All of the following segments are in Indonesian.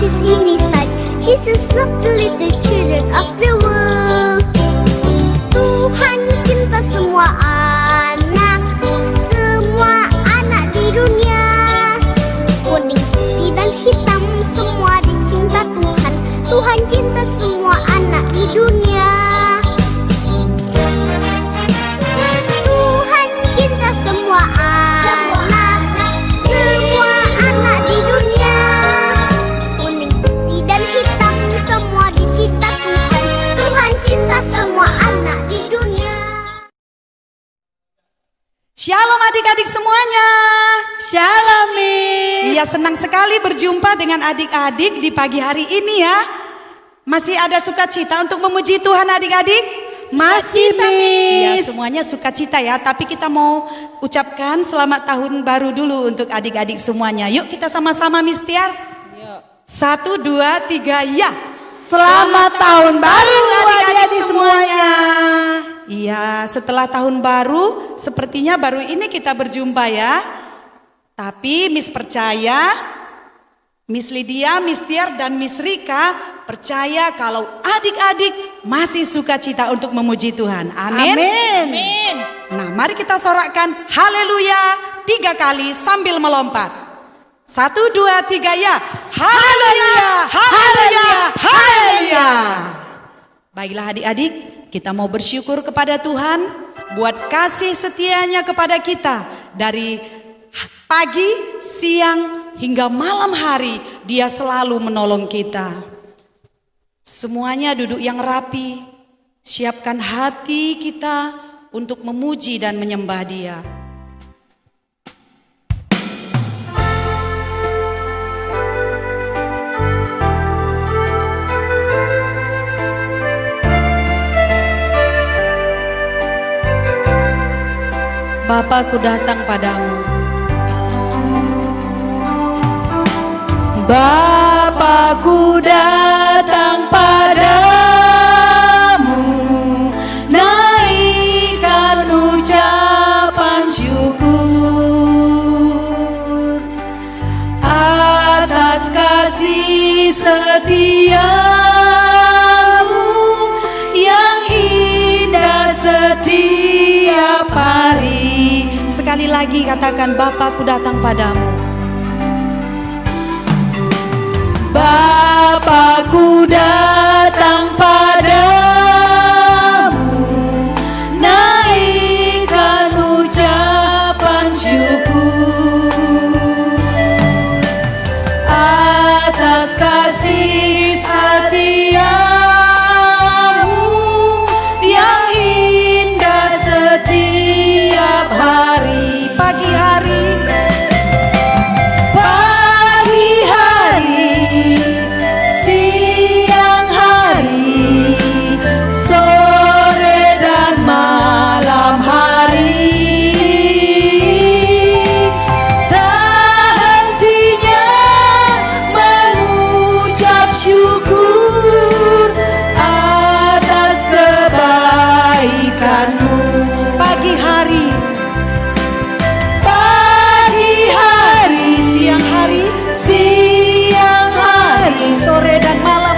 Jesus in his sight. Jesus loved the little children of the world. Tuhan cinta semua anak di dunia. Kuning, putih dan hitam semua dicinta Tuhan. Tuhan cinta semua anak di dunia. Tuhan cinta semua anak di dunia. Kuning, putih dan hitam semua dicinta Tuhan. Tuhan cinta semua anak di dunia. Shalom adik-adik semuanya. Shalom, Miss. Iya, senang sekali berjumpa dengan adik-adik di pagi hari ini ya. Masih ada sukacita untuk memuji Tuhan adik-adik? Masih, Iya, Miss. semuanya sukacita ya. Tapi kita mau ucapkan selamat tahun baru dulu untuk adik-adik semuanya. Yuk kita sama-sama Miss Tiar. 1, 2, 3 ya. Selamat tahun baru adik-adik semuanya. Iya, setelah tahun baru, sepertinya baru ini kita berjumpa ya. Tapi Miss percaya, Miss Lydia, Miss Tiar, dan Miss Rika percaya kalau adik-adik masih sukacita untuk memuji Tuhan. Amin. Amin. Nah, mari kita sorakkan haleluya 3 kali sambil melompat. 1, 2, 3 ya. Haleluya, haleluya, haleluya. Baiklah adik-adik, kita mau bersyukur kepada Tuhan buat kasih setianya kepada kita. Dari pagi, siang, hingga malam hari Dia selalu menolong kita. Semuanya duduk yang rapi. Siapkan hati kita untuk memuji dan menyembah Dia. Bapa, ku datang padamu. Bapakku datang padamu, naikkan ucapan syukur atas kasih setiamu yang indah setiap hari. Sekali lagi katakan, Bapakku datang padamu. Bapakku datang padamu, naikkan ucapan syukur atas kasih setiamu yang indah setiap hari. Pagi hari, siang hari, sore dan malam hari, tak hentinya mengucap syukur atas kebaikanmu. pagi hari, siang hari, sore dan malam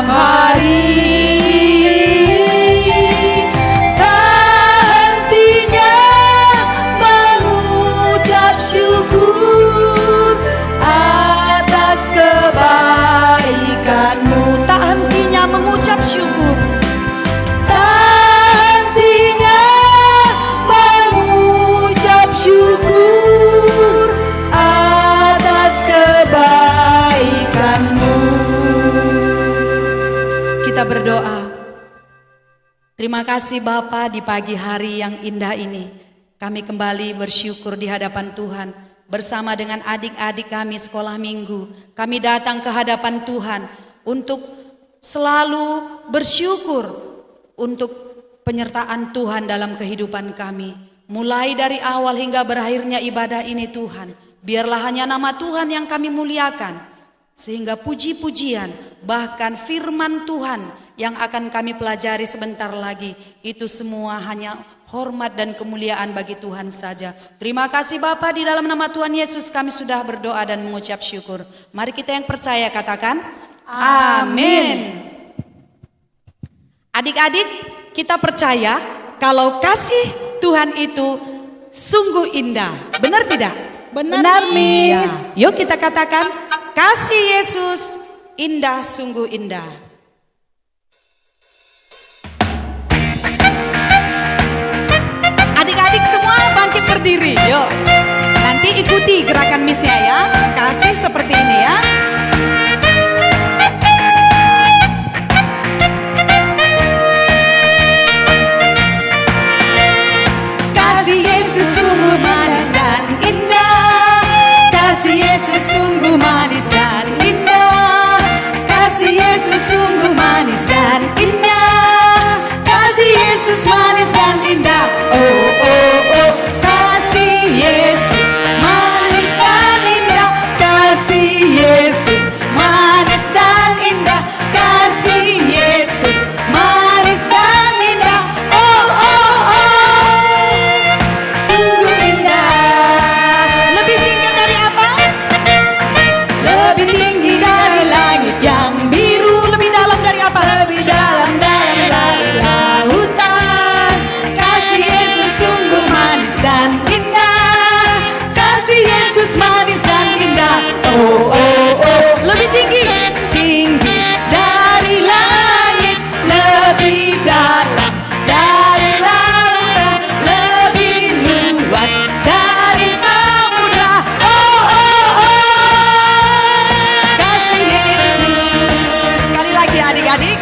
hari. Tak hentinya mengucap syukur atas kebaikanmu. Tak hentinya mengucap syukur. Tak hentinya mengucap syukur atas kebaikanmu. Kita berdoa. Terima kasih Bapa, di pagi hari yang indah ini kami kembali bersyukur di hadapan Tuhan. Bersama dengan adik-adik kami sekolah minggu, kami datang ke hadapan Tuhan untuk selalu bersyukur untuk penyertaan Tuhan dalam kehidupan kami. Mulai dari awal hingga berakhirnya ibadah ini Tuhan, biarlah hanya nama Tuhan yang kami muliakan. Sehingga puji-pujian, bahkan firman Tuhan yang akan kami pelajari sebentar lagi, itu semua hanya hormat dan kemuliaan bagi Tuhan saja. Terima kasih Bapa, di dalam nama Tuhan Yesus kami sudah berdoa dan mengucap syukur. Mari kita yang percaya katakan amin. Adik-adik, kita percaya kalau kasih Tuhan itu sungguh indah. Benar tidak? Benar, Miss. Ya. Yuk kita katakan kasih Yesus indah, sungguh indah. Adik-adik semua bangkit berdiri, yuk. Nanti ikuti gerakan Miss-nya ya. Kasih seperti ini ya. Kasih Yesus sungguh manis dan indah. Kasih Yesus sungguh manis dan indah. Kasih Yesus sungguh manis dan indah. Kasih Yesus manis dan indah. Oh oh oh. Kasih Yesus manis dan indah. Kasih Yesus manis dan indah. Kasih Yesus manis dan indah. Oh oh oh. Sungguh indah. Lebih tinggi dari apa? Lebih tinggi dari langit yang biru. Lebih dalam dari apa? Lebih dalam dari lautan. Kasih Yesus sungguh manis dan indah. Kasih Yesus manis dan indah. Oh oh oh. Lebih tinggi. Tinggi dari langit. Lebih dalam dari lautan. Lebih luas dari samudra. Oh oh oh. Kasih Yesus. Sekali lagi adik-adik.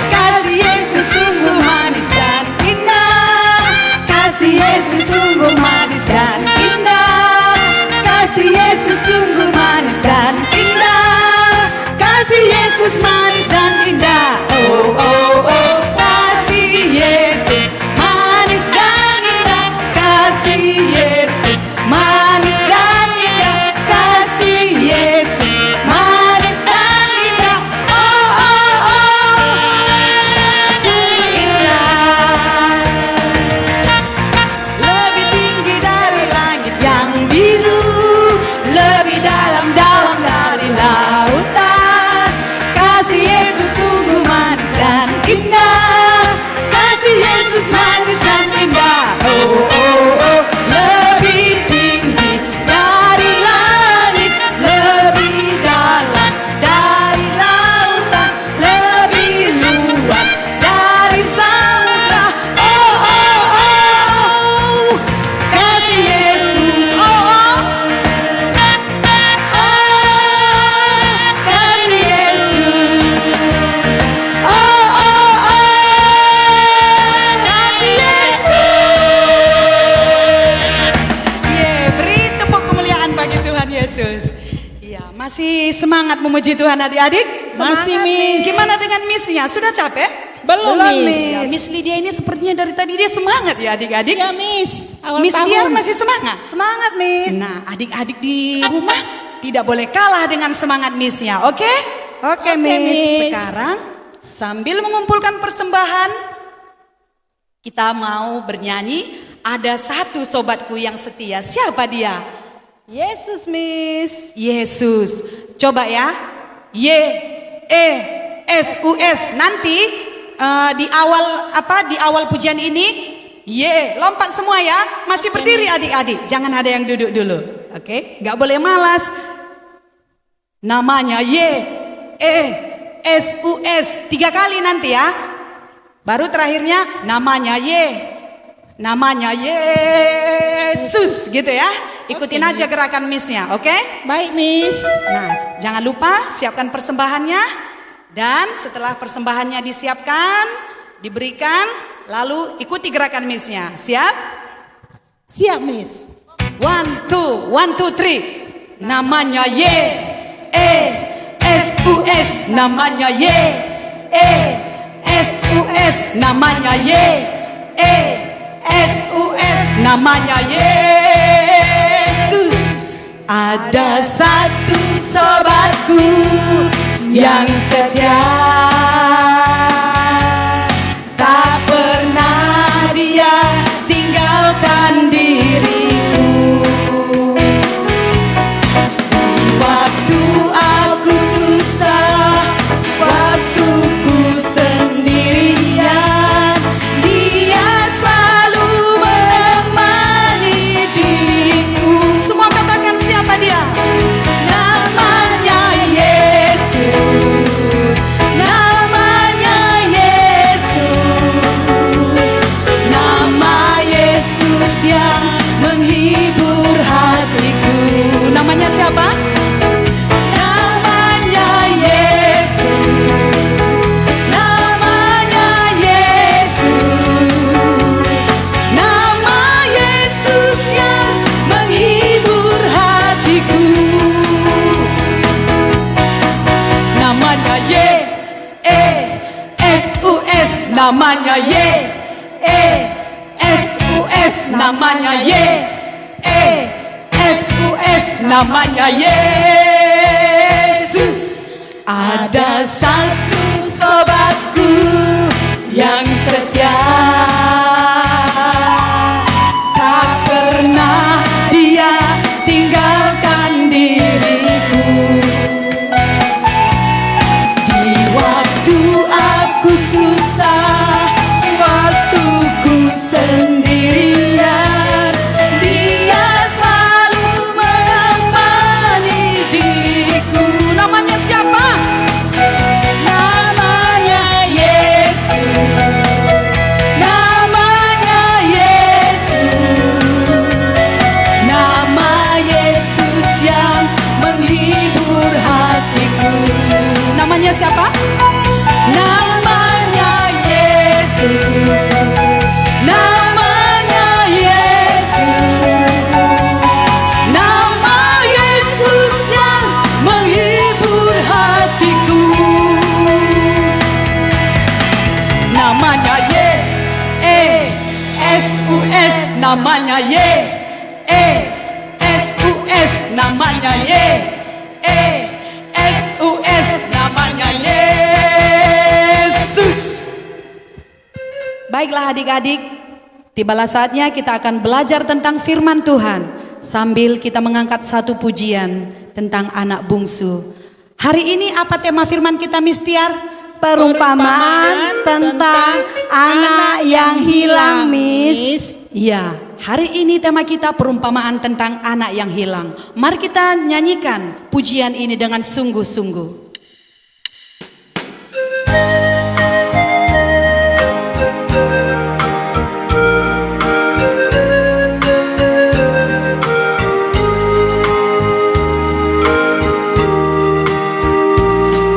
Kasih Yesus sungguh manis dan indah. Kasih Yesus sungguh manis dan indah. Kasih Yesus sungguh manis dan indah. Kasih Yesus manis dan indah. Oh oh oh. Kasih Yesus manis dan indah. Kasih Yesus manis dan indah. Kasih Yesus manis dan indah. Oh oh oh. Sungguh indah. Lebih tinggi dari langit yang biru. Lebih dalam-dalam dari lautan. Kasih Yesus sungguh manis dan indah. Kasih Yesus manis dan indah. Oh oh oh. Lebih tinggi dari langit. Lebih dalam dari lautan. Lebih luas dari samudra. Oh oh oh. Kasih Yesus. Oh oh. Kasih Yesus. Oh oh oh. Kasih Yesus. Beri tepuk kemuliaan bagi Tuhan Yesus. Iya, masih semangat memuji Tuhan adik-adik? Masih, Miss. Gimana dengan Miss-nya? Sudah capek? Belum, Ya, Miss. Miss Lydia ini sepertinya dari tadi dia semangat ya adik-adik. Ya, Miss. Awal Miss tahun. Diar masih semangat. Semangat, Miss. Nah, adik-adik di rumah tidak boleh kalah dengan semangat Miss-nya, oke? Oke, Miss. Sekarang sambil mengumpulkan persembahan, kita mau bernyanyi. Ada satu sobatku yang setia. Siapa dia? Yesus, Miss. Yesus. Coba ya. YESUS. Nanti di awal pujian ini lompat semua ya. Masih berdiri adik-adik. Jangan ada yang duduk dulu. Oke? Gak boleh malas. Namanya YESUS. 3 kali nanti ya. Baru terakhirnya namanya Yesus gitu ya. Ikutin aja gerakan Miss-nya, oke? Baik, Miss. Nah, jangan lupa siapkan persembahannya. Dan setelah persembahannya disiapkan, diberikan, lalu ikuti gerakan Miss-nya. Siap? Siap, Miss. 1, 2, 1, 2, 3. Namanya YESUS. Namanya YESUS. Namanya YESUS. Namanya Yesus. Ada satu sobatku yang setia, tak pernah namanya Yesus, namanya Yesus, namanya Yesus. Ada satu sobatku yang setia, tak pernah dia tinggalkan diriku. Di waktu aku susah, waktuku sendirian, dia selalu menemani diriku. Namanya siapa? Namanya Yesus. Namanya Yesus. Nama Yesus yang menghibur hatiku. Namanya siapa? Namanya Yesus. Namanya Yesus. Nama Yesus yang menghibur hatiku. Namanya Yesus, namanya Yesus, namanya Yesus, namanya Yesus. Baiklah adik-adik, tibalah saatnya kita akan belajar tentang firman Tuhan sambil kita mengangkat satu pujian tentang anak bungsu. Hari ini apa tema firman kita, Miss Tiar? Perumpamaan tentang anak yang hilang, Miss. Ya, hari ini tema kita perumpamaan tentang anak yang hilang. Mari kita nyanyikan pujian ini dengan sungguh-sungguh.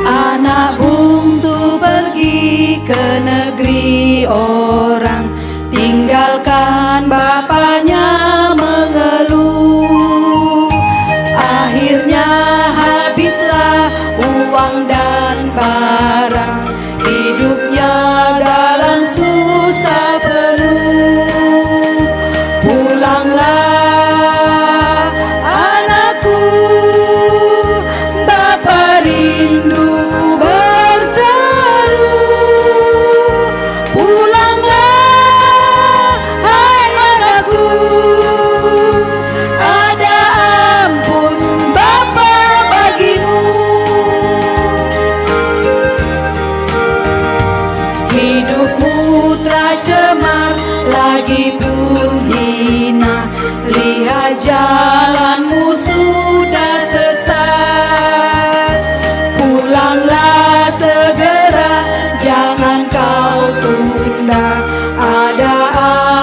Anak bungsu pergi ke negeri orang, tinggalkan bapaknya mengeluh. Akhirnya habislah uang dan barang, hidupnya dalam susah penuh. Pulanglah anakku, Bapa rindu berseru. Pulanglah hai anakku, ada ampun Bapa bagimu. Hidupmu telah cemar, lagi pun hina, lihat jalanmu sudah sesat. Pulanglah segera, jangan kau tunda, ada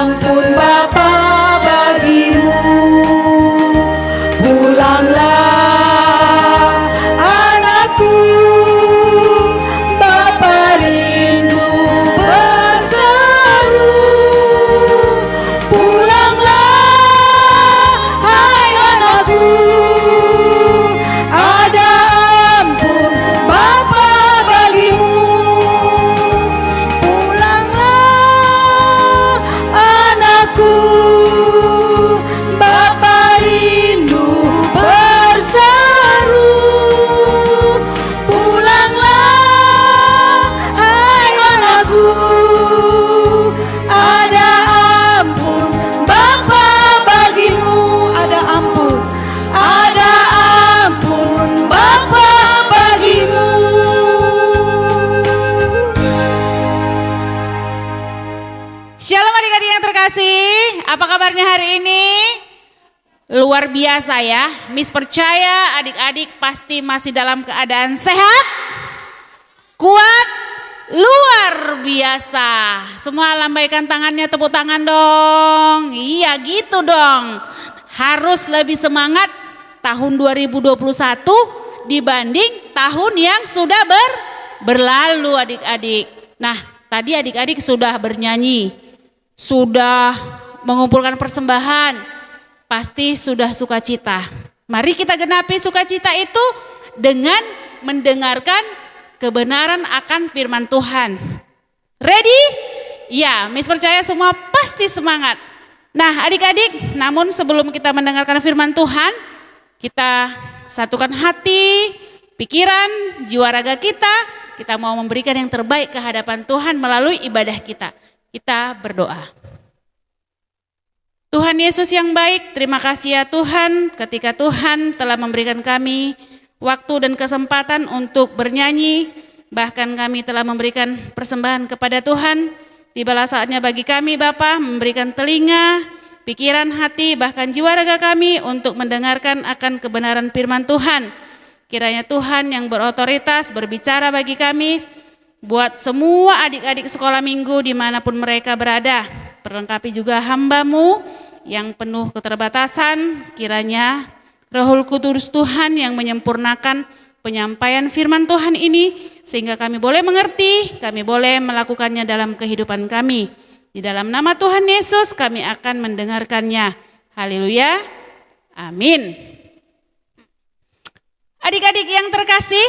ampun Bapa bagimu. Pulanglah anakku, Bapa rindu berseru. Pulanglah hai anakku, ada ampun Bapa bagimu. Pulanglah anakku, Bapa rindu berseru. Pulanglah hai anakku, ada ampun Bapa bagimu. Ada ampun Bapa bagimu. Shalom adik-adik yang terkasih, apa kabarnya hari ini? Luar biasa ya, Miss percaya adik-adik pasti masih dalam keadaan sehat, kuat, luar biasa. Semua lambaikan tangannya, tepuk tangan dong. Iya gitu dong, harus lebih semangat tahun 2021 dibanding tahun yang sudah berlalu adik-adik. Nah tadi adik-adik sudah bernyanyi, sudah mengumpulkan persembahan, pasti sudah sukacita. Mari kita genapi sukacita itu dengan mendengarkan kebenaran akan firman Tuhan. Ready? Ya, Miss percaya semua pasti semangat. Nah adik-adik, namun sebelum kita mendengarkan firman Tuhan, kita satukan hati, pikiran, jiwa raga kita. Kita mau memberikan yang terbaik ke hadapan Tuhan melalui ibadah kita. Kita berdoa. Tuhan Yesus yang baik, terima kasih ya Tuhan ketika Tuhan telah memberikan kami waktu dan kesempatan untuk bernyanyi. Bahkan kami telah memberikan persembahan kepada Tuhan. Tibalah saatnya bagi kami Bapa memberikan telinga, pikiran, hati, bahkan jiwa raga kami untuk mendengarkan akan kebenaran firman Tuhan. Kiranya Tuhan yang berotoritas berbicara bagi kami, buat semua adik-adik sekolah minggu dimanapun mereka berada. Perlengkapi juga hamba-Mu yang penuh keterbatasan, kiranya Roh Kudus Tuhan yang menyempurnakan penyampaian firman Tuhan ini, sehingga kami boleh mengerti, kami boleh melakukannya dalam kehidupan kami. Di dalam nama Tuhan Yesus kami akan mendengarkannya. Haleluya. Amin. Adik-adik yang terkasih,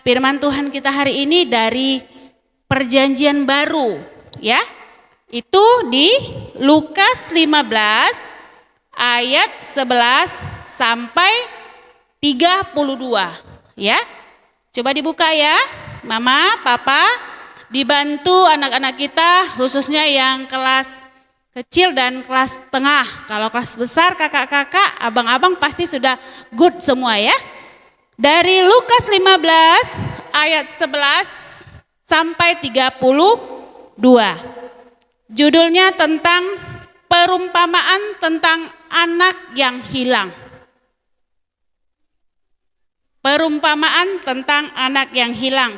firman Tuhan kita hari ini dari Perjanjian Baru, ya. Itu di Lukas 15 ayat 11 sampai 32, ya. Coba dibuka ya, Mama, Papa, dibantu anak-anak kita khususnya yang kelas kecil dan kelas tengah. Kalau kelas besar, kakak-kakak, abang-abang pasti sudah good semua ya. Dari Lukas 15 ayat 11 sampai 32. Judulnya tentang perumpamaan tentang anak yang hilang. Perumpamaan tentang anak yang hilang.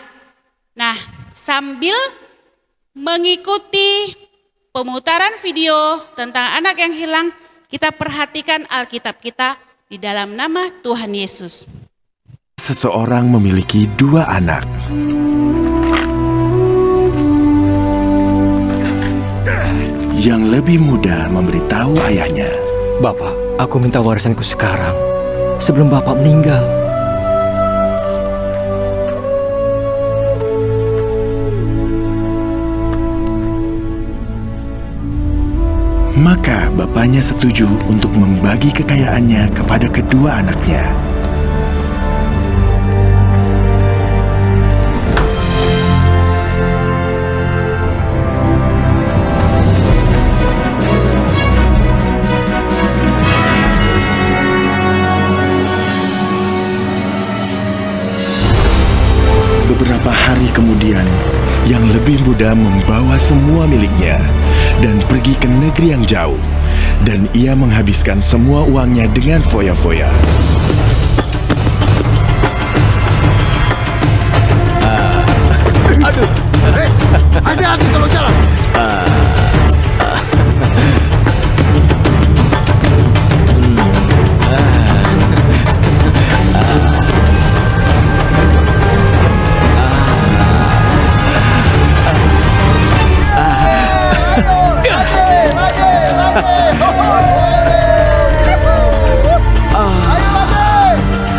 Nah, sambil mengikuti pemutaran video tentang anak yang hilang, kita perhatikan Alkitab kita di dalam nama Tuhan Yesus. Seseorang memiliki 2 anak. Yang lebih muda memberitahu ayahnya, Bapak, aku minta warisanku sekarang, sebelum Bapak meninggal. Maka bapaknya setuju untuk membagi kekayaannya kepada kedua anaknya. Beberapa hari kemudian, yang lebih muda membawa semua miliknya dan pergi ke negeri yang jauh, dan ia menghabiskan semua uangnya dengan foya-foya. Aduh, hati-hati kalau jalan.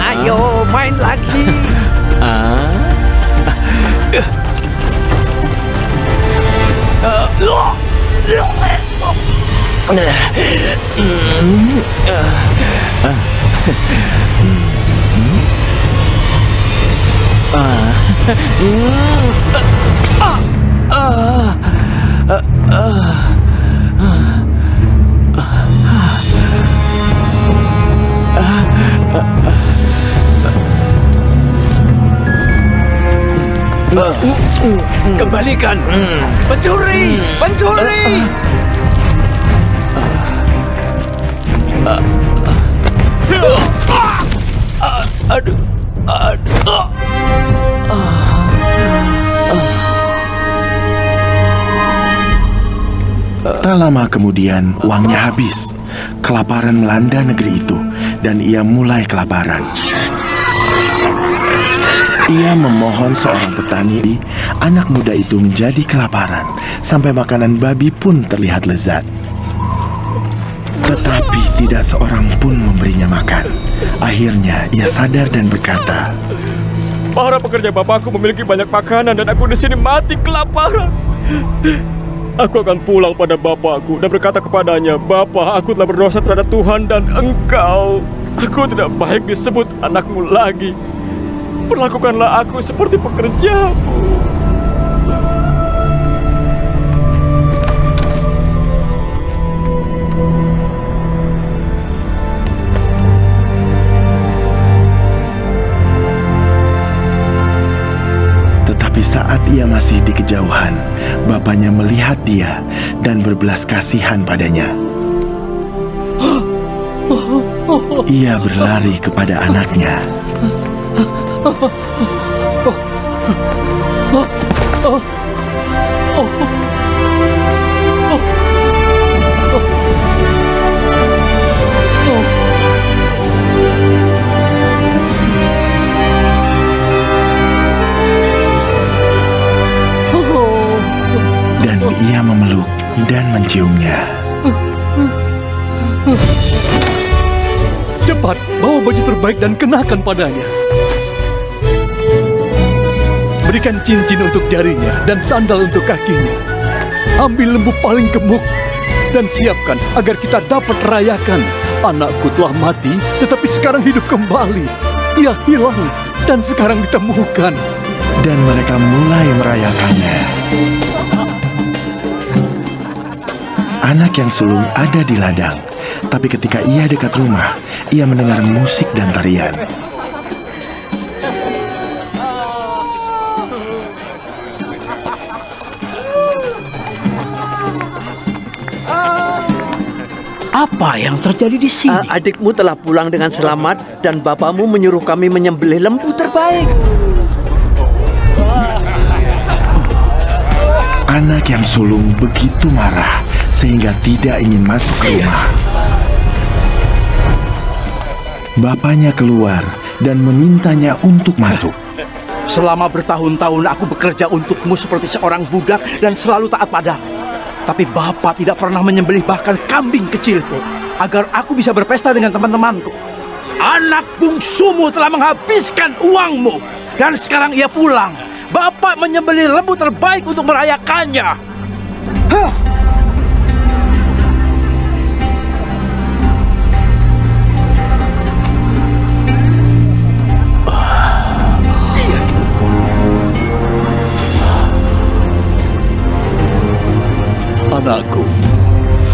Ayo main lagi. Kembalikan. Pencuri, pencuri. Aduh. Tak lama kemudian, uangnya habis. Kelaparan melanda negeri itu, dan ia mulai kelaparan. Ia memohon seorang petani, anak muda itu menjadi kelaparan, sampai makanan babi pun terlihat lezat. Tetapi tidak seorang pun memberinya makan. Akhirnya ia sadar dan berkata, "Para pekerja bapakku memiliki banyak makanan dan aku di sini mati kelaparan. Aku akan pulang pada bapakku dan berkata kepadanya, Bapa, aku telah berdosa terhadap Tuhan dan engkau. Aku tidak baik disebut anakmu lagi. Perlakukanlah aku seperti pekerjamu. Tetapi saat ia masih di kejauhan, bapaknya melihat dia dan berbelas kasihan padanya. Ia berlari kepada anaknya. Dan ia memeluk dan menciumnya. Cepat, bawa baju terbaik dan kenakan padanya. Berikan cincin untuk jarinya dan sandal untuk kakinya. Ambil lembu paling gemuk dan siapkan agar kita dapat rayakan. Anakku telah mati, tetapi sekarang hidup kembali. Ia hilang dan sekarang ditemukan. Dan mereka mulai merayakannya. Anak yang sulung ada di ladang, tapi ketika ia dekat rumah, ia mendengar musik dan tarian. Apa yang terjadi di sini? Adikmu telah pulang dengan selamat dan bapakmu menyuruh kami menyembelih lembu terbaik. Anak yang sulung begitu marah sehingga tidak ingin masuk ke rumah. Bapaknya keluar dan memintanya untuk masuk. Selama bertahun-tahun aku bekerja untukmu seperti seorang budak dan selalu taat padamu. Tapi Bapak tidak pernah menyembelih bahkan kambing kecilku agar aku bisa berpesta dengan teman-temanku. Anak bungsumu telah menghabiskan uangmu dan sekarang ia pulang. Bapak menyembelih lembu terbaik untuk merayakannya. Hah! Anakku,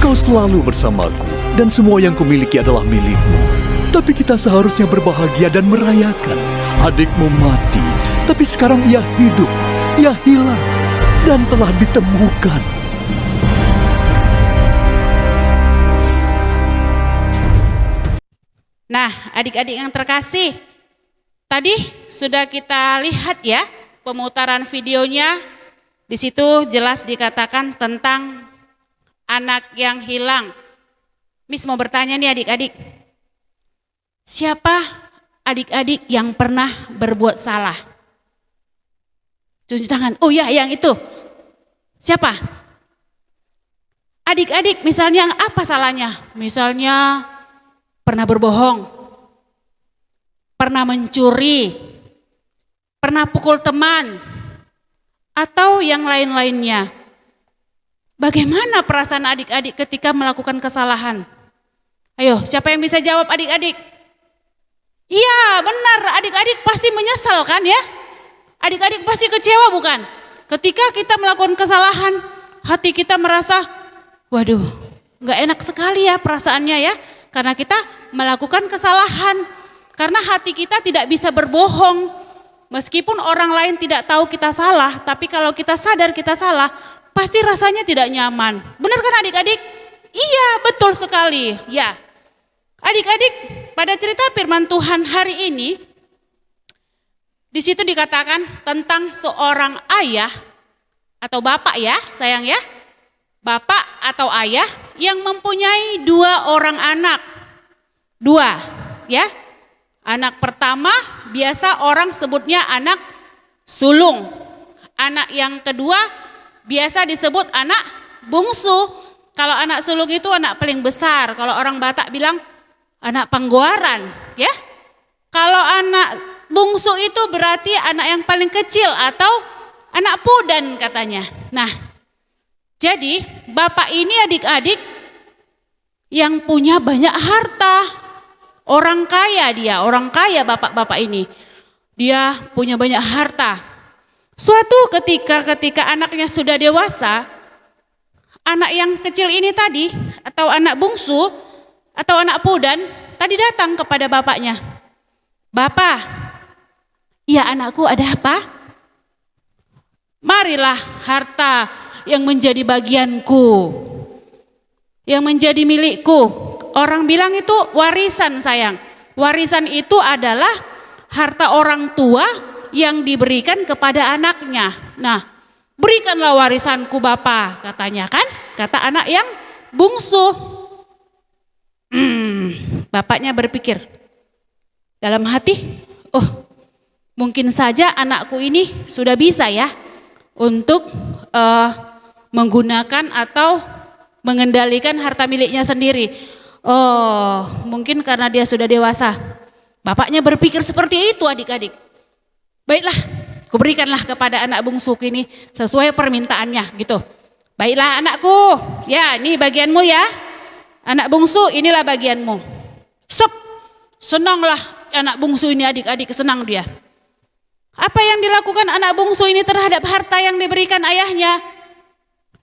kau selalu bersamaku dan semua yang kumiliki adalah milikmu. Tapi kita seharusnya berbahagia dan merayakan. Adikmu mati, tapi sekarang ia hidup, ia hilang dan telah ditemukan. Nah, adik-adik yang terkasih, tadi sudah kita lihat ya pemutaran videonya. Di situ jelas dikatakan tentang anak yang hilang. Miss mau bertanya nih adik-adik, siapa adik-adik yang pernah berbuat salah? Tunjuk tangan. Oh ya, yang itu. Siapa? Adik-adik misalnya apa salahnya? Misalnya pernah berbohong, pernah mencuri, pernah pukul teman, atau yang lain-lainnya. Bagaimana perasaan adik-adik ketika melakukan kesalahan? Ayo, siapa yang bisa jawab adik-adik? Iya, benar, adik-adik pasti menyesal kan ya? Adik-adik pasti kecewa bukan? Ketika kita melakukan kesalahan, hati kita merasa, waduh, gak enak sekali ya perasaannya ya. Karena kita melakukan kesalahan, karena hati kita tidak bisa berbohong. Meskipun orang lain tidak tahu kita salah, tapi kalau kita sadar kita salah, pasti rasanya tidak nyaman. Benar kan adik-adik? Iya, betul sekali. Ya. Adik-adik, pada cerita firman Tuhan hari ini, di situ dikatakan tentang seorang ayah atau bapak ya, sayang ya. Bapak atau ayah yang mempunyai 2 orang anak. 2, ya. Anak pertama biasa orang sebutnya anak sulung. Anak yang kedua biasa disebut anak bungsu. Kalau anak sulung itu anak paling besar. Kalau orang Batak bilang anak panggoaran, ya. Kalau anak bungsu itu berarti anak yang paling kecil atau anak pudan katanya. Nah, Jadi bapak ini adik-adik yang punya banyak harta. Orang kaya dia, orang kaya bapak-bapak ini. Dia punya banyak harta. Suatu ketika anaknya sudah dewasa, anak yang kecil ini tadi, atau anak bungsu, atau anak pudan, tadi datang kepada bapaknya. Bapak, ya anakku, ada apa? Marilah harta yang menjadi bagianku, yang menjadi milikku. Orang bilang itu warisan sayang. Warisan itu adalah harta orang tua yang diberikan kepada anaknya. Nah, berikanlah warisanku Bapak, katanya kan, kata anak yang bungsu. Bapaknya berpikir dalam hati, oh mungkin saja anakku ini sudah bisa ya untuk menggunakan atau mengendalikan harta miliknya sendiri. Oh mungkin karena dia sudah dewasa. Bapaknya berpikir seperti itu adik-adik. Baiklah, kuberikanlah kepada anak bungsu ini sesuai permintaannya gitu. Baiklah anakku, ya ini bagianmu ya. Anak bungsu inilah bagianmu. Sep, senanglah anak bungsu ini adik-adik, senang dia. Apa yang dilakukan anak bungsu ini terhadap harta yang diberikan ayahnya?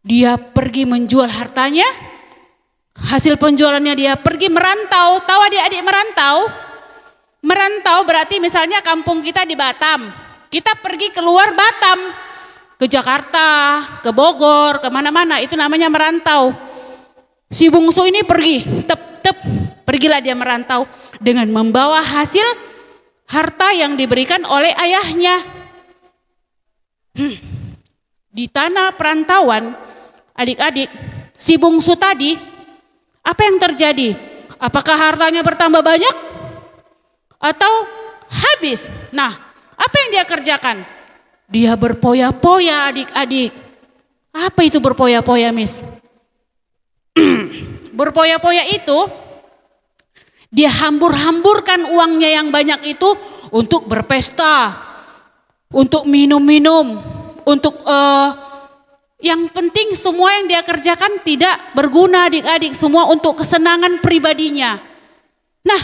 Dia pergi menjual hartanya, hasil penjualannya dia pergi merantau. Tahu adik-adik merantau? Merantau berarti misalnya kampung kita di Batam, kita pergi keluar Batam, ke Jakarta, ke Bogor, kemana-mana, itu namanya merantau. Si bungsu ini pergi, pergilah dia merantau dengan membawa hasil harta yang diberikan oleh ayahnya. Di tanah perantauan, adik-adik, si bungsu tadi, apa yang terjadi? Apakah hartanya bertambah banyak? Atau habis? Nah, apa yang dia kerjakan? Dia berpoya-poya adik-adik. Apa itu berpoya-poya, Miss? Berpoya-poya itu, dia hambur-hamburkan uangnya yang banyak itu untuk berpesta, untuk minum-minum, untuk yang penting semua yang dia kerjakan tidak berguna adik-adik, semua untuk kesenangan pribadinya. Nah,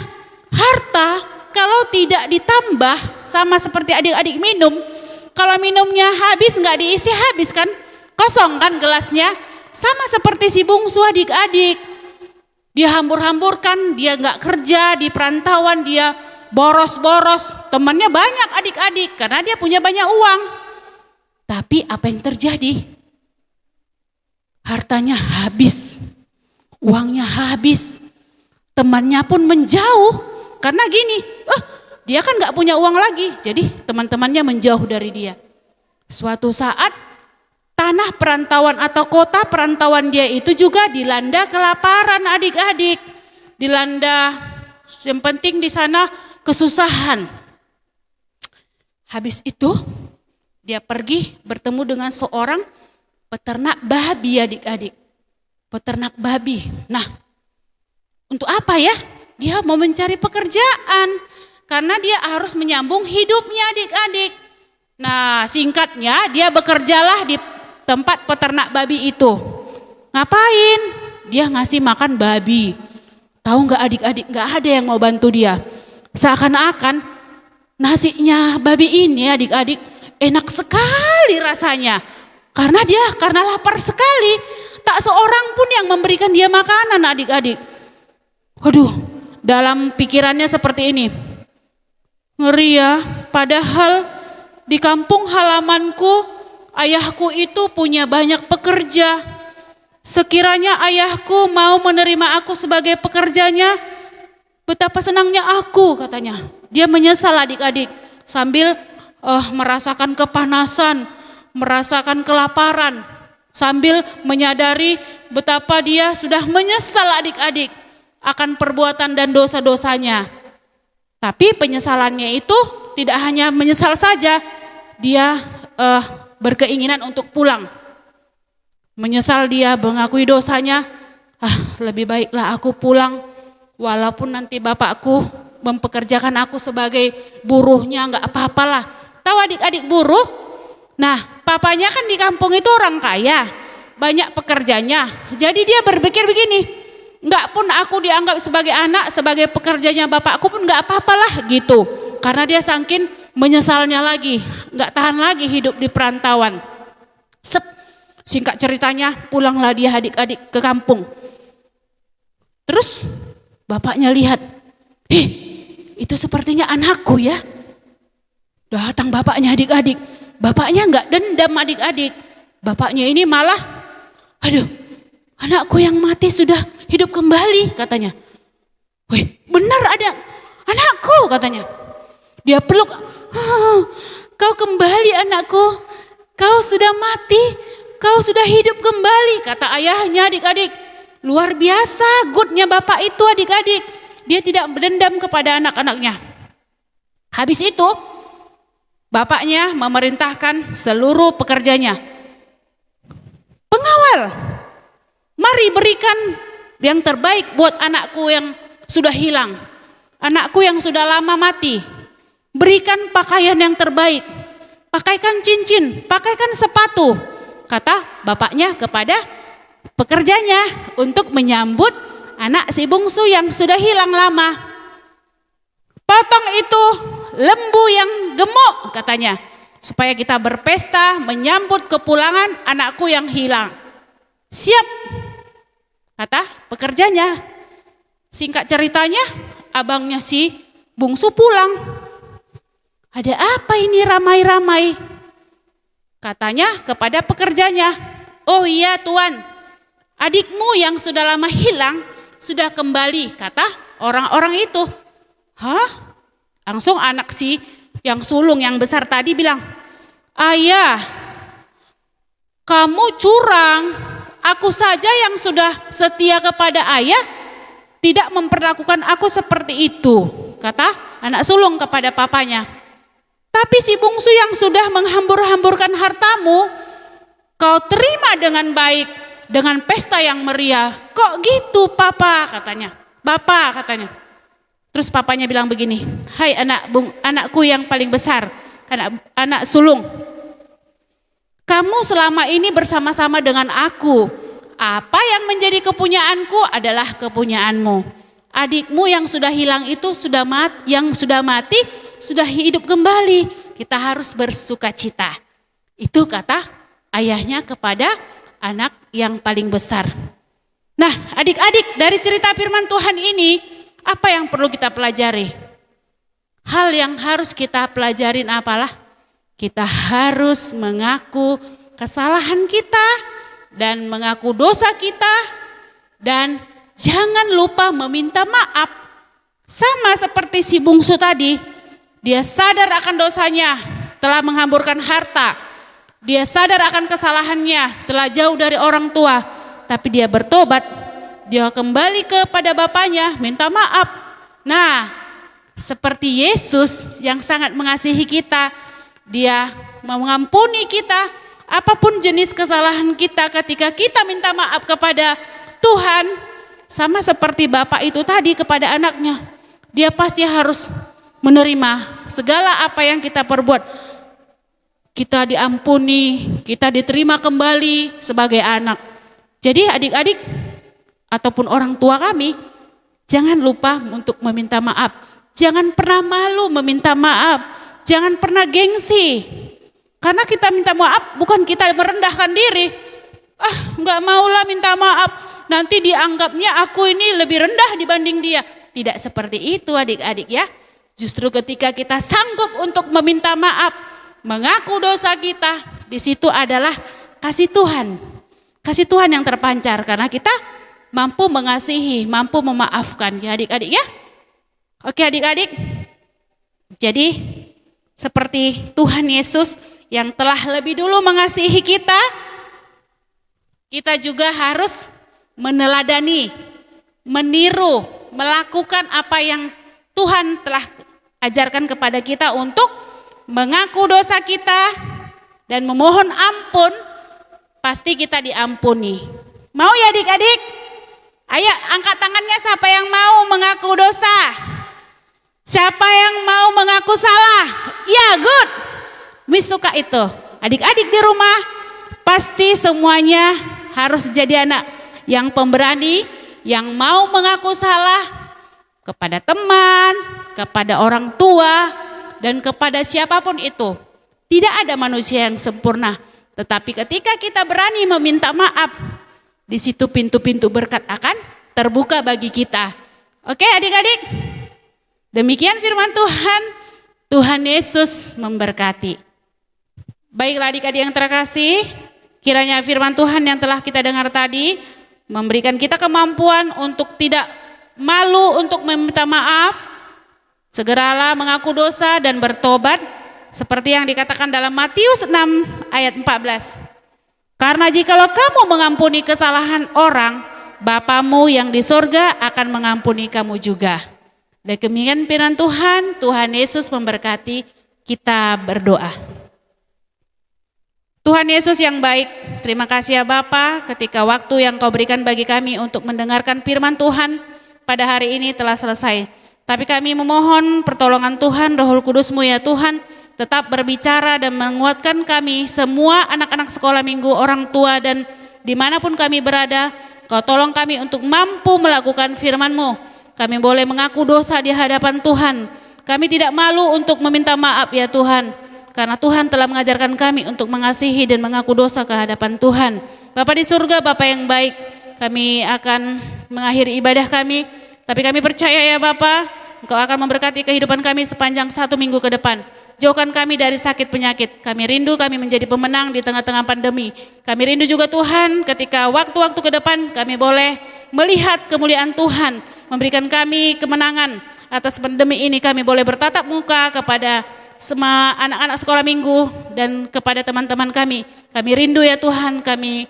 harta kalau tidak ditambah sama seperti adik-adik minum, kalau minumnya habis nggak diisi habis kan, kosong kan gelasnya, sama seperti si bungsu adik-adik. Dia hambur-hamburkan, dia nggak kerja di perantauan, dia boros-boros, temannya banyak adik-adik karena dia punya banyak uang. Tapi apa yang terjadi? Hartanya habis, uangnya habis, temannya pun menjauh karena gini, dia kan nggak punya uang lagi, jadi teman-temannya menjauh dari dia. Suatu saat tanah perantauan atau kota perantauan dia itu juga dilanda kelaparan adik-adik, dilanda yang penting di sana kesusahan. Habis itu dia pergi bertemu dengan seorang peternak babi adik-adik, peternak babi. Nah, untuk apa ya? Dia mau mencari pekerjaan karena dia harus menyambung hidupnya adik-adik. Nah, singkatnya dia bekerjalah di tempat peternak babi itu. Ngapain? Dia ngasih makan babi. Tahu nggak adik-adik, nggak ada yang mau bantu dia. Seakan-akan nasinya babi ini adik-adik enak sekali rasanya. Karena lapar sekali. Tak seorang pun yang memberikan dia makanan adik-adik. Waduh, dalam pikirannya seperti ini. Ngeri ya, padahal di kampung halamanku ayahku itu punya banyak pekerja. Sekiranya ayahku mau menerima aku sebagai pekerjanya, betapa senangnya aku, katanya. Dia menyesal adik-adik sambil merasakan kepanasan, merasakan kelaparan, sambil menyadari betapa dia sudah menyesal adik-adik akan perbuatan dan dosa-dosanya. Tapi penyesalannya itu tidak hanya menyesal saja, dia berkeinginan untuk pulang. Menyesal dia mengakui dosanya, lebih baiklah aku pulang walaupun nanti bapakku mempekerjakan aku sebagai buruhnya, nggak apa-apalah. Tahu adik-adik buruh? Nah, papanya kan di kampung itu orang kaya. banyak pekerjanya. Jadi dia berpikir begini, enggak pun aku dianggap sebagai anak, sebagai pekerjanya bapakku pun enggak apa-apalah gitu. Karena dia saking menyesalnya lagi, enggak tahan lagi hidup di perantauan. Singkat ceritanya, pulanglah dia adik-adik ke kampung. Terus bapaknya lihat, itu sepertinya anakku ya. Datang bapaknya adik-adik. Bapaknya enggak dendam adik-adik. Bapaknya ini malah, aduh, anakku yang mati sudah hidup kembali katanya. Wih, benar ada anakku katanya. Dia peluk, kau kembali anakku, kau sudah mati, kau sudah hidup kembali, kata ayahnya adik-adik. Luar biasa goodnya bapak itu adik-adik. Dia tidak berdendam kepada anak-anaknya. Habis itu, bapaknya memerintahkan seluruh pekerjanya, pengawal, mari berikan yang terbaik buat anakku yang sudah hilang, anakku yang sudah lama mati. Berikan pakaian yang terbaik, pakaikan cincin, pakaikan sepatu, kata bapaknya kepada pekerjanya untuk menyambut anak si bungsu yang sudah hilang lama. Potong itu lembu yang gemuk katanya, supaya kita berpesta menyambut kepulangan anakku yang hilang. Siap, kata pekerjanya. Singkat ceritanya, abangnya si bungsu pulang. Ada apa ini ramai-ramai? Katanya kepada pekerjanya, oh iya tuan, adikmu yang sudah lama hilang sudah kembali, kata orang-orang itu. Hah? Langsung anak si yang sulung yang besar tadi bilang, ayah, kamu curang, aku saja yang sudah setia kepada ayah tidak memperlakukan aku seperti itu, kata anak sulung kepada papanya. Tapi si bungsu yang sudah menghambur-hamburkan hartamu, kau terima dengan baik, dengan pesta yang meriah. Kok gitu papa katanya, bapak katanya. Terus papanya bilang begini, hai anakku yang paling besar, anak sulung, kamu selama ini bersama-sama dengan aku. Apa yang menjadi kepunyaanku adalah kepunyaanmu. Adikmu yang sudah hilang itu yang sudah mati, sudah hidup kembali. Kita harus bersuka cita. Itu kata ayahnya kepada anak yang paling besar. Nah, adik-adik, dari cerita firman Tuhan ini, apa yang perlu kita pelajari? Hal yang harus kita pelajarin apalah? Kita harus mengaku kesalahan kita dan mengaku dosa kita, dan jangan lupa meminta maaf. Sama seperti si bungsu tadi, dia sadar akan dosanya, telah menghamburkan harta. Dia sadar akan kesalahannya, telah jauh dari orang tua. Tapi dia bertobat, dia kembali kepada bapaknya, minta maaf. Nah, seperti Yesus yang sangat mengasihi kita, dia mengampuni kita, apapun jenis kesalahan kita ketika kita minta maaf kepada Tuhan. Sama seperti bapak itu tadi kepada anaknya, dia pasti harus menerima segala apa yang kita perbuat. Kita diampuni, kita diterima kembali sebagai anak. Jadi adik-adik ataupun orang tua kami, jangan lupa untuk meminta maaf. Jangan pernah malu meminta maaf. Jangan pernah gengsi. Karena kita minta maaf bukan kita merendahkan diri. Nggak maulah minta maaf, nanti dianggapnya aku ini lebih rendah dibanding dia. Tidak seperti itu adik-adik ya. Justru ketika kita sanggup untuk meminta maaf, mengaku dosa kita, di situ adalah kasih Tuhan. Kasih Tuhan yang terpancar karena kita mampu mengasihi, mampu memaafkan ya adik-adik ya. Oke adik-adik, jadi seperti Tuhan Yesus yang telah lebih dulu mengasihi kita, kita juga harus meneladani, meniru, melakukan apa yang Tuhan telah ajarkan kepada kita untuk mengaku dosa kita dan memohon ampun, pasti kita diampuni. Mau ya adik-adik? Ayo angkat tangannya siapa yang mau mengaku dosa. Siapa yang mau mengaku salah? Ya good. Miss suka itu. Adik-adik di rumah pasti semuanya harus jadi anak yang pemberani, yang mau mengaku salah kepada teman, kepada orang tua, dan kepada siapapun itu. Tidak ada manusia yang sempurna, tetapi ketika kita berani meminta maaf, di situ pintu-pintu berkat akan terbuka bagi kita. Oke adik-adik, demikian firman Tuhan. Tuhan Yesus memberkati. Baiklah adik-adik yang terkasih, kiranya firman Tuhan yang telah kita dengar tadi memberikan kita kemampuan untuk tidak malu untuk meminta maaf, segeralah mengaku dosa dan bertobat, seperti yang dikatakan dalam Matius 6 ayat 14. Karena jikalau kamu mengampuni kesalahan orang, Bapamu yang di sorga akan mengampuni kamu juga. Demikian firman Tuhan. Tuhan Yesus memberkati. Kita berdoa. Tuhan Yesus yang baik, terima kasih ya Bapa, ketika waktu yang Kau berikan bagi kami untuk mendengarkan firman Tuhan pada hari ini telah selesai. Tapi kami memohon pertolongan Tuhan, Roh Kudus-Mu ya Tuhan, tetap berbicara dan menguatkan kami semua anak-anak sekolah minggu, orang tua, dan dimanapun kami berada. Kau tolong kami untuk mampu melakukan firman-Mu. Kami boleh mengaku dosa di hadapan Tuhan. Kami tidak malu untuk meminta maaf ya Tuhan, karena Tuhan telah mengajarkan kami untuk mengasihi dan mengaku dosa ke hadapan Tuhan. Bapa di surga, Bapa yang baik, kami akan mengakhiri ibadah kami, tapi kami percaya ya Bapa, Engkau akan memberkati kehidupan kami sepanjang 1 minggu ke depan. Jauhkan kami dari sakit penyakit. Kami rindu kami menjadi pemenang di tengah-tengah pandemi. Kami rindu juga Tuhan ketika waktu-waktu ke depan kami boleh melihat kemuliaan Tuhan, memberikan kami kemenangan atas pandemi ini. Kami boleh bertatap muka kepada semua anak-anak sekolah minggu dan kepada teman-teman kami. Kami rindu ya Tuhan, kami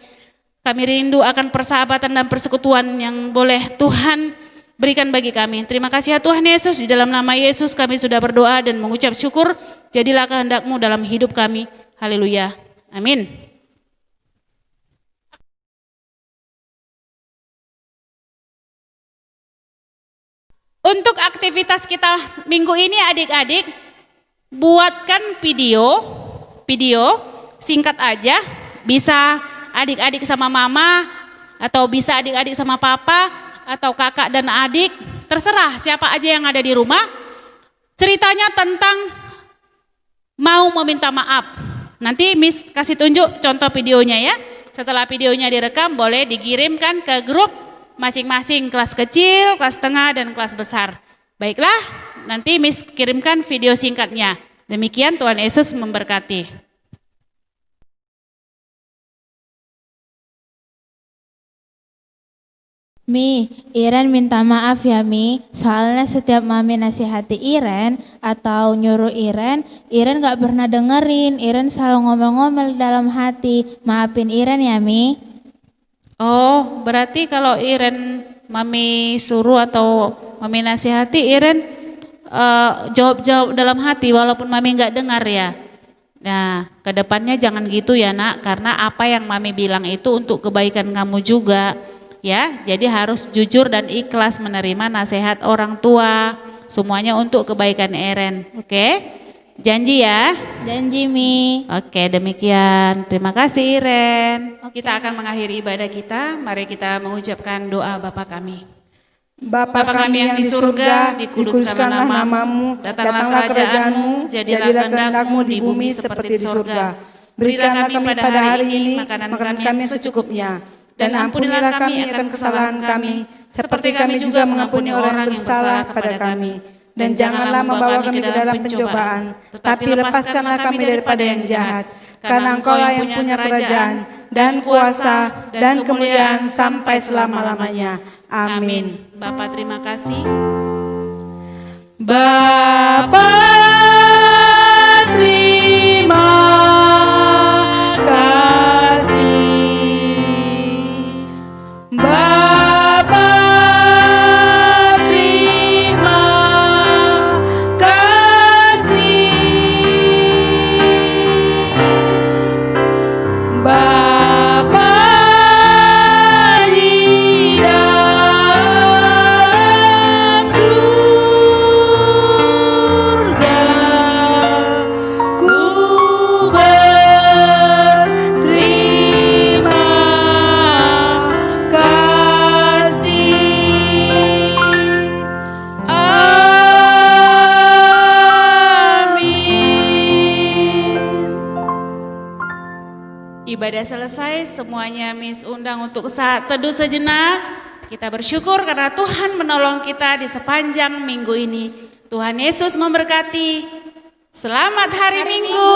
rindu akan persahabatan dan persekutuan yang boleh Tuhan berikan bagi kami. Terima kasih ya Tuhan Yesus, di dalam nama Yesus kami sudah berdoa dan mengucap syukur. Jadilah kehendak-Mu dalam hidup kami. Haleluya. Amin. Untuk aktivitas kita minggu ini adik-adik, buatkan video singkat aja, bisa adik-adik sama mama, atau bisa adik-adik sama papa, atau kakak dan adik, terserah siapa aja yang ada di rumah. Ceritanya tentang mau meminta maaf. Nanti Miss kasih tunjuk contoh videonya ya. Setelah videonya direkam, boleh dikirimkan ke grup masing-masing, kelas kecil, kelas tengah, dan kelas besar. Baiklah, nanti Miss kirimkan video singkatnya. Demikian, Tuhan Yesus memberkati. Mi, Iren minta maaf ya Mi, soalnya setiap Mami nasihati Iren atau nyuruh Iren gak pernah dengerin, Iren selalu ngomel-ngomel dalam hati. Maafin Iren ya Mi. Oh, berarti kalau Iren Mami suruh atau Mami nasihati, Iren jawab-jawab dalam hati walaupun Mami gak dengar ya. Nah, kedepannya jangan gitu ya nak, karena apa yang Mami bilang itu untuk kebaikan kamu juga. Ya, jadi harus jujur dan ikhlas menerima nasihat orang tua, semuanya untuk kebaikan Iren. Oke? Janji ya? Janji Mi. Oke, demikian. Terima kasih Iren. Kita akan mengakhiri ibadah kita. Mari kita mengucapkan doa Bapa kami. Bapa kami yang di surga, dikuduskanlah namamu, datanglah kerajaan-Mu, jadilah kehendak-Mu di bumi seperti di surga. Berikanlah kami pada hari ini makanan kami secukupnya, dan ampunilah kami akan kesalahan kami, seperti kami juga mengampuni orang yang bersalah kepada kami. Dan janganlah membawa kami ke dalam pencobaan, tetapi lepaskanlah kami daripada yang jahat. Karena Engkau-lah yang punya kerajaan, dan kuasa, dan kemuliaan sampai selama-lamanya. Amin. Bapak terima kasih. Bapa terima kasih. Bapa terima kasih. Bapa di dalam surga, Ibadah selesai, semuanya Miss undang untuk saat teduh sejenak. Kita bersyukur karena Tuhan menolong kita di sepanjang minggu ini. Tuhan Yesus memberkati. Selamat hari Minggu.